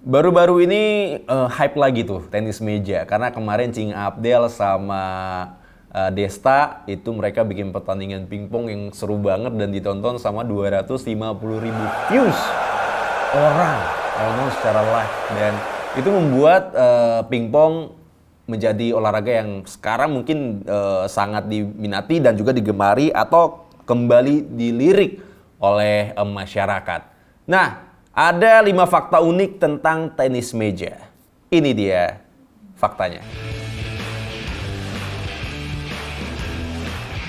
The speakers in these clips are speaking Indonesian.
Baru-baru ini hype lagi tuh tenis meja karena kemarin Cing Abdel sama Desta itu mereka bikin pertandingan pingpong yang seru banget dan ditonton sama 250.000 views orang nonton secara live, dan itu membuat pingpong menjadi olahraga yang sekarang mungkin sangat diminati dan juga digemari atau kembali dilirik oleh masyarakat. Nah, ada 5 fakta unik tentang tenis meja. Ini dia faktanya.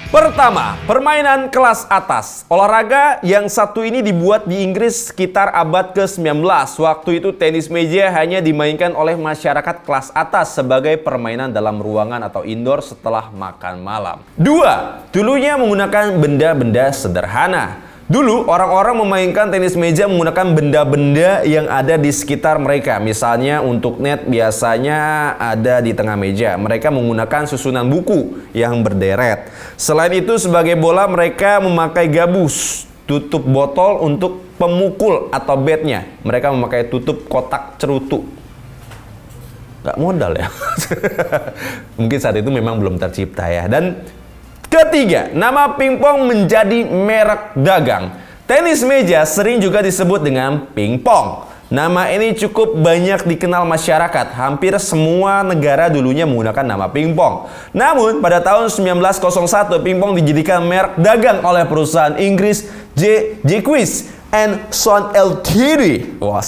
Pertama, permainan kelas atas. Olahraga yang satu ini dibuat di Inggris sekitar abad ke-19. Waktu itu tenis meja hanya dimainkan oleh masyarakat kelas atas sebagai permainan dalam ruangan atau indoor setelah makan malam. 2, dulunya menggunakan benda-benda sederhana. Dulu orang-orang memainkan tenis meja menggunakan benda-benda yang ada di sekitar mereka. Misalnya untuk net biasanya ada di tengah meja. Mereka menggunakan susunan buku yang berderet. Selain itu sebagai bola mereka memakai gabus, tutup botol untuk pemukul atau batnya. Mereka memakai tutup kotak cerutu. Gak modal ya. Mungkin saat itu memang belum tercipta ya. Dan ketiga, nama pingpong menjadi merek dagang. Tenis meja sering juga disebut dengan pingpong. Nama ini cukup banyak dikenal masyarakat. Hampir semua negara dulunya menggunakan nama pingpong. Namun, pada tahun 1901, pingpong dijadikan merek dagang oleh perusahaan Inggris Jacques and Son Ltd. Wah,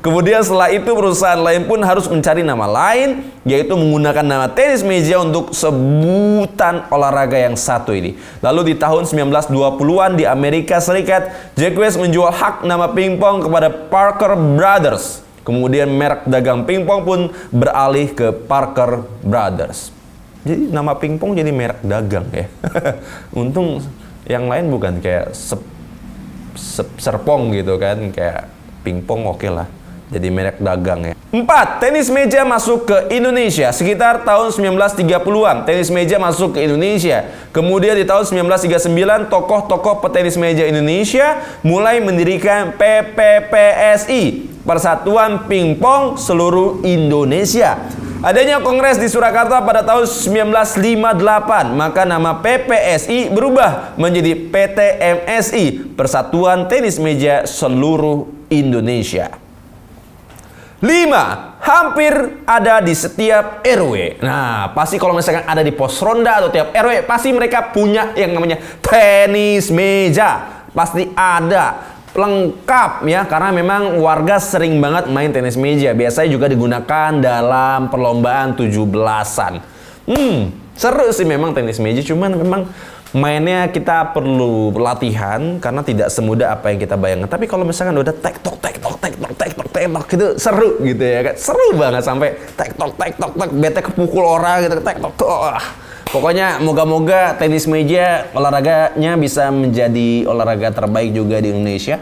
kemudian setelah itu perusahaan lain pun harus mencari nama lain, yaitu menggunakan nama tenis meja untuk sebutan olahraga yang satu ini. Lalu di tahun 1920-an di Amerika Serikat, Jacques menjual hak nama pingpong kepada Parker Brothers. Kemudian merek dagang pingpong pun beralih ke Parker Brothers. Jadi nama pingpong jadi merek dagang ya. Untung yang lain bukan kayak serpong gitu kan, kayak pingpong oke lah jadi merek dagang ya. 4, tenis meja masuk ke Indonesia sekitar tahun 1930-an. Tenis meja masuk ke Indonesia. Kemudian di tahun 1939 tokoh-tokoh petenis meja Indonesia mulai mendirikan PPPSI, Persatuan Pingpong Seluruh Indonesia. Adanya kongres di Surakarta pada tahun 1958, maka nama PPSI berubah menjadi PTMSI, Persatuan Tenis Meja Seluruh Indonesia. 5, hampir ada di setiap RW. Nah, pasti kalau misalkan ada di pos ronda atau tiap RW, pasti mereka punya yang namanya tenis meja. Pasti ada. Lengkap ya, karena memang warga sering banget main tenis meja. Biasanya juga digunakan dalam perlombaan 17-an. Seru sih memang tenis meja, cuman memang mainnya kita perlu latihan karena tidak semudah apa yang kita bayangkan. Tapi kalau misalkan udah tek-tok gitu seru gitu ya kan. Seru banget sampai tek-tok bete kepukul orang gitu, tek-tok. Pokoknya moga-moga tenis meja olahraganya bisa menjadi olahraga terbaik juga di Indonesia.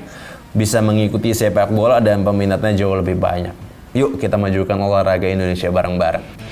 Bisa mengikuti sepak bola dan peminatnya jauh lebih banyak. Yuk kita majukan olahraga Indonesia bareng-bareng.